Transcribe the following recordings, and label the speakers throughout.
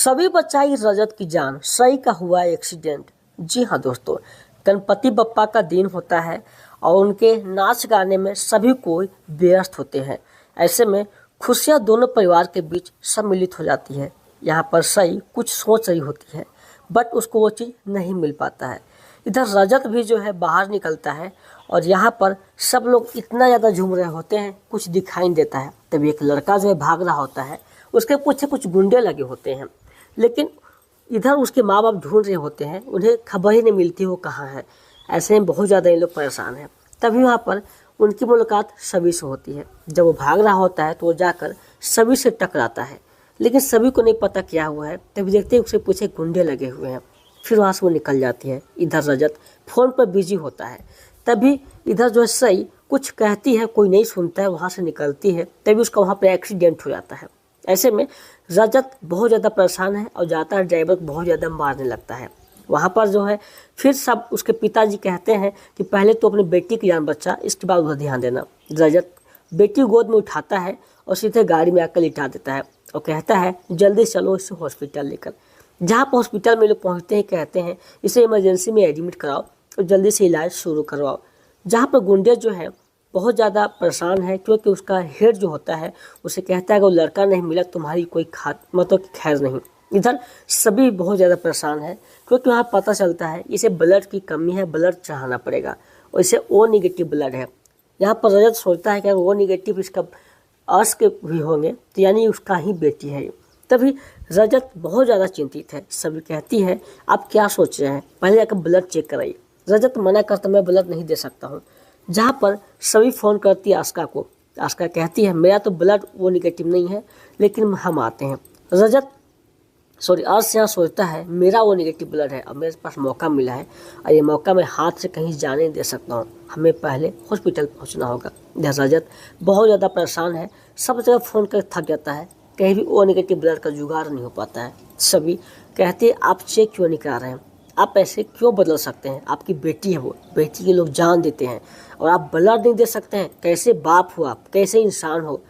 Speaker 1: सभी बचाई रजत की जान, सई का हुआ एक्सीडेंट। जी हाँ दोस्तों, गणपति बप्पा का दिन होता है और उनके नाच गाने में सभी कोई व्यस्त होते हैं। ऐसे में खुशियाँ दोनों परिवार के बीच सम्मिलित हो जाती है। यहाँ पर सई कुछ सोच रही होती है बट उसको वो चीज़ नहीं मिल पाता है। इधर रजत भी जो है बाहर निकलता है और यहाँ पर सब लोग इतना ज़्यादा झूम रहे होते हैं, कुछ दिखाई नहीं देता है। तभी एक लड़का जो है भाग रहा होता है, उसके पीछे कुछ गुंडे लगे होते हैं, लेकिन इधर उसके माँ बाप ढूंढ रहे होते हैं, उन्हें खबर ही नहीं मिलती वो कहाँ है। ऐसे में बहुत ज़्यादा ये लोग परेशान हैं। तभी वहाँ पर उनकी मुलाकात सभी से होती है। जब वो भाग रहा होता है तो वो जाकर सभी से टकराता है, लेकिन सभी को नहीं पता क्या हुआ है। तभी देखते हैं उसके पीछे गुंडे लगे हुए हैं। फिर वहाँ से वो निकल जाती है। इधर रजत फ़ोन पर बिजी होता है। तभी इधर जो है सई कुछ कहती है, कोई नहीं सुनता है, वहाँ से निकलती है। तभी उसका वहाँ पर एक्सीडेंट हो जाता है। ऐसे में रजत बहुत ज़्यादा परेशान है और जाता है ड्राइवर को बहुत ज़्यादा मारने लगता है। वहाँ पर जो है फिर सब उसके पिताजी कहते हैं कि पहले तो अपनी बेटी की जान बचा, इसके बाद उधर ध्यान देना। रजत बेटी गोद में उठाता है और सीधे गाड़ी में आकर लिटा देता है और कहता है जल्दी चलो इसे हॉस्पिटल लेकर। जहाँ पर हॉस्पिटल में लोग पहुँचते हैं, कहते हैं इसे इमरजेंसी में एडमिट कराओ और जल्दी से इलाज शुरू करवाओ। जहाँ पर गुंडे जो है बहुत ज़्यादा परेशान है, क्योंकि उसका हेड जो होता है उसे कहता है कि वो लड़का नहीं मिला तुम्हारी कोई मतलब खैर नहीं। इधर सभी बहुत ज़्यादा परेशान है, क्योंकि वहाँ पता चलता है इसे ब्लड की कमी है, ब्लड चढ़ाना पड़ेगा और इसे ओ निगेटिव ब्लड है। यहाँ पर रजत सोचता है कि अगर ओ निगेटिव इसका अर्श के भी होंगे तो यानी उसका ही बेटी है। तभी रजत बहुत ज़्यादा चिंतित है। सभी कहती है आप क्या सोच रहे हैं, पहले जाकर ब्लड चेक कराइए। रजत मना करता मैं ब्लड नहीं दे सकता हूँ। जहाँ पर सभी फ़ोन करती है आस्का को। आस्का कहती है मेरा तो ब्लड वो निगेटिव नहीं है, लेकिन हम आते हैं। अर्श यहाँ सोचता है मेरा वो निगेटिव ब्लड है और मेरे पास मौका मिला है और ये मौका मैं हाथ से कहीं जाने नहीं दे सकता हूँ, हमें पहले हॉस्पिटल पहुँचना होगा। रजत बहुत ज़्यादा परेशान है, सब जगह फ़ोन कर थक जाता है, कहीं भी ओ निगेटिव ब्लड का जुगाड़ नहीं हो पाता है। सभी कहते हैं आप चेक क्यों नहीं करा रहे हैं, आप ऐसे क्यों बदल सकते हैं, आपकी बेटी है वो, बेटी के लोग जान देते हैं और आप ब्लड नहीं दे सकते हैं, कैसे बाप हो आप, कैसे इंसान हो।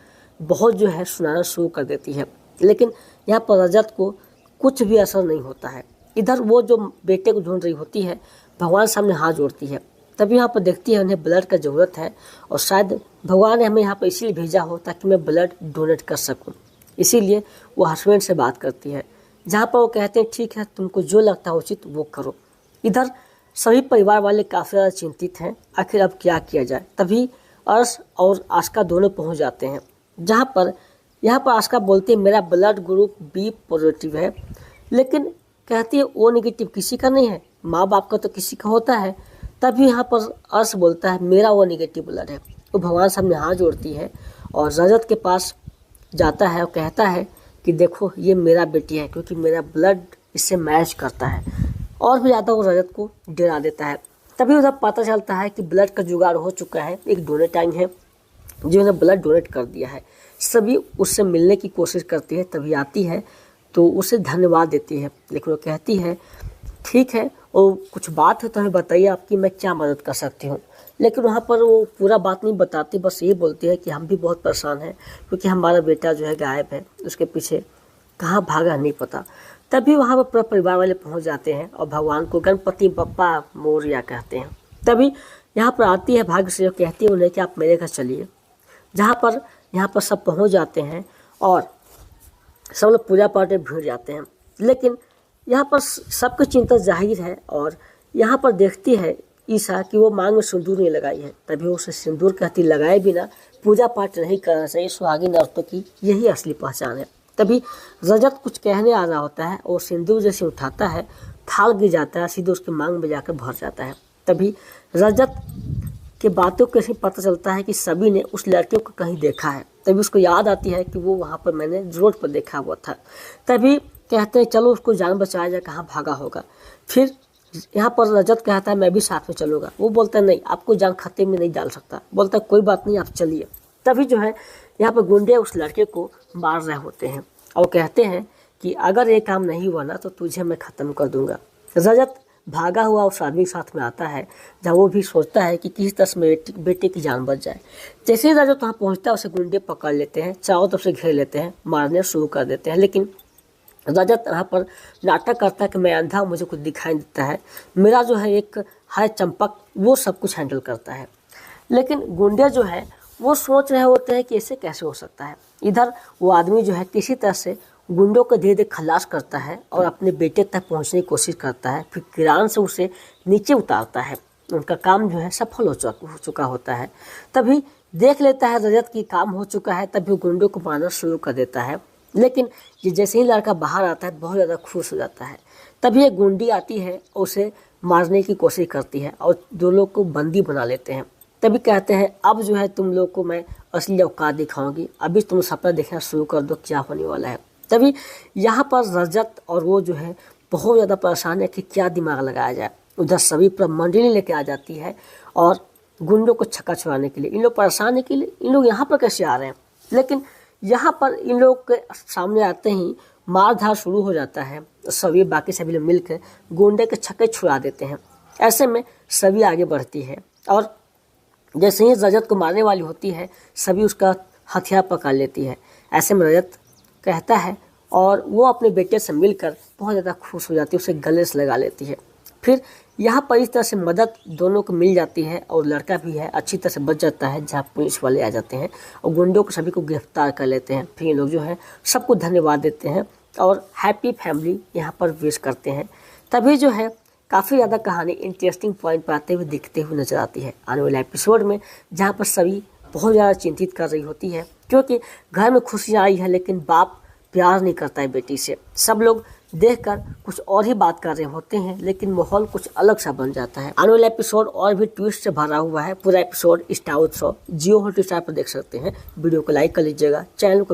Speaker 1: बहुत जो है सुनाना शुरू कर देती है, लेकिन यहाँ पर रजत को कुछ भी असर नहीं होता है। इधर वो जो बेटे को ढूंढ रही होती है, भगवान सामने हाथ जोड़ती है। तभी यहाँ पर देखती है उन्हें ब्लड का ज़रूरत है और शायद भगवान ने हमें यहाँ पर इसीलिए भेजा हो ताकि मैं ब्लड डोनेट कर सकूँ। इसीलिए वो हस्बैंड से बात करती है, जहाँ पर वो कहते हैं ठीक है तुमको जो लगता है उचित वो करो। इधर सभी परिवार वाले काफ़ी ज़्यादा चिंतित हैं, आखिर अब क्या किया जाए। तभी अर्श और आस्का दोनों पहुँच जाते हैं, जहाँ पर यहाँ पर आस्का बोलती है मेरा ब्लड ग्रुप बी पॉजिटिव है, लेकिन कहती है ओ निगेटिव किसी का नहीं है, माँ बाप का तो किसी का होता है। तभी यहाँ पर अर्श बोलता है मेरा वो निगेटिव ब्लड है। वो भगवान सामने हाथ जोड़ती है और रजत के पास जाता है और कहता है कि देखो ये मेरा बेटी है, क्योंकि मेरा ब्लड इससे मैच करता है। और भी ज़्यादा वो रजत को डरा देता है। तभी उधर पता चलता है कि ब्लड का जुगाड़ हो चुका है, एक डोनेट आई है जिन्होंने ब्लड डोनेट कर दिया है। सभी उससे मिलने की कोशिश करती है, तभी आती है तो उसे धन्यवाद देती है, लेकिन वो कहती है ठीक है और कुछ बात है तो हमें बताइए आपकी मैं क्या मदद कर सकती हूँ। लेकिन वहाँ पर वो पूरा बात नहीं बताती, बस ये बोलती है कि हम भी बहुत परेशान हैं, क्योंकि हमारा बेटा जो है गायब है, उसके पीछे कहाँ भागा नहीं पता। तभी वहाँ पर पूरा परिवार वाले पहुँच जाते हैं और भगवान को गणपति बप्पा मोरया कहते हैं। तभी यहाँ पर आती है भाग्य से, जो कहती है उन्हें कि आप मेरे घर चलिए। जहाँ पर यहाँ पर सब पहुँच जाते हैं और सब लोग पूजा पाठ में भिड़ जाते हैं, लेकिन यहाँ पर सबकी चिंता जाहिर है। और यहाँ पर देखती है ईशा कि वो मांग में सिंदूर नहीं लगाई है। तभी वो उसे सिंदूर कहती लगाए बिना पूजा पाठ नहीं करना चाहिए, सुहागिन औरतों की यही असली पहचान है। तभी रजत कुछ कहने आ रहा होता है और सिंदूर जैसे उठाता है, थाल गिर जाता है, सीधे उसके मांग में जाकर भर जाता है। तभी रजत के बातों को ऐसे पता चलता है कि सभी ने उस लड़के को कहीं देखा है। तभी उसको याद आती है कि वो वहाँ पर मैंने रोड पर देखा हुआ था। तभी कहते हैं चलो उसको जान बचाया जाए, कहाँ भागा होगा। फिर यहाँ पर रजत कहता है मैं भी साथ में चलूँगा। वो बोलता है नहीं, आपको जान खतरे में नहीं डाल सकता। बोलता है कोई बात नहीं आप चलिए। तभी जो है यहाँ पर गुंडे उस लड़के को मार रहे होते हैं और कहते हैं कि अगर ये काम नहीं हुआ ना तो तुझे मैं ख़त्म कर दूँगा। रजत भागा हुआ उस आदमी के साथ में आता है, जहाँ वो भी सोचता है कि किस तरह से बेटे की जान बच जाए। जैसे ही रजत वहाँ पहुँचता है उसे गुंडे पकड़ लेते हैं, चारों तरफ से घेर लेते हैं, मारने शुरू कर देते हैं। लेकिन रजत यहाँ पर नाटक करता है कि मैं अंधा, मुझे कुछ दिखाई देता है, मेरा जो है एक है चंपक, वो सब कुछ हैंडल करता है। लेकिन गुंडे जो है वो सोच रहे होते हैं कि ऐसे कैसे हो सकता है। इधर वो आदमी जो है किसी तरह से गुंडों को धीरे धीरे खलास करता है और अपने बेटे तक पहुंचने की कोशिश करता है, फिर किरान से उसे नीचे उतारता है। उनका काम जो है सफल हो चुका होता है। तभी देख लेता है रजत की काम हो चुका है, तभी वो गुंडों को मारना शुरू कर देता है। लेकिन ये जैसे ही लड़का बाहर आता है बहुत ज़्यादा खुश हो जाता है। तभी एक गुंडी आती है और उसे मारने की कोशिश करती है और दो लोग को बंदी बना लेते हैं। तभी कहते हैं अब जो है तुम लोग को मैं असली औकात दिखाऊंगी, अभी तुम सपना देखना शुरू कर दो क्या होने वाला है। तभी यहाँ पर रजत और वो जो है बहुत ज़्यादा परेशान है कि क्या दिमाग लगाया जाए। उधर सभी पूरा मंडली लेके आ जाती है और गुंडों को छक्का छुड़ाने के लिए। इन लोग परेशान है कि इन लोग यहाँ पर कैसे आ रहे हैं, लेकिन यहाँ पर इन लोग के सामने आते ही मारधार शुरू हो जाता है। सभी बाकी सभी लोग मिलकर गुंडे के छक्के छुड़ा देते हैं। ऐसे में सभी आगे बढ़ती है और जैसे ही रजत को मारने वाली होती है सभी उसका हथियार पकड़ लेती है। ऐसे में रजत कहता है और वो अपने बेटे से मिलकर बहुत ज़्यादा खुश हो जाती है, उसे गले से लगा लेती है। फिर यहाँ पर इस तरह से मदद दोनों को मिल जाती है और लड़का भी है अच्छी तरह से बच जाता है, जहाँ पुलिस वाले आ जाते हैं और गुंडों को सभी को गिरफ्तार कर लेते हैं। फिर ये लोग जो है सबको धन्यवाद देते हैं और हैप्पी फैमिली यहाँ पर विश करते हैं। तभी जो है काफ़ी ज़्यादा कहानी इंटरेस्टिंग पॉइंट पर आते हुए दिखते हुए नजर आती है आने वाले एपिसोड में, जहाँ पर सभी बहुत ज़्यादा चिंतित कर रही होती है क्योंकि घर में खुशियाँ आई है लेकिन बाप प्यार नहीं करता है बेटी से। सब लोग देखकर कुछ और ही बात कर रहे होते हैं लेकिन माहौल कुछ अलग सा बन जाता है। आने वाला एपिसोड और भी ट्विस्ट से भरा हुआ है। पूरा एपिसोड स्टार उत्सव जियो हॉटस्टार पर देख सकते हैं। वीडियो को लाइक कर लीजिएगा, चैनल को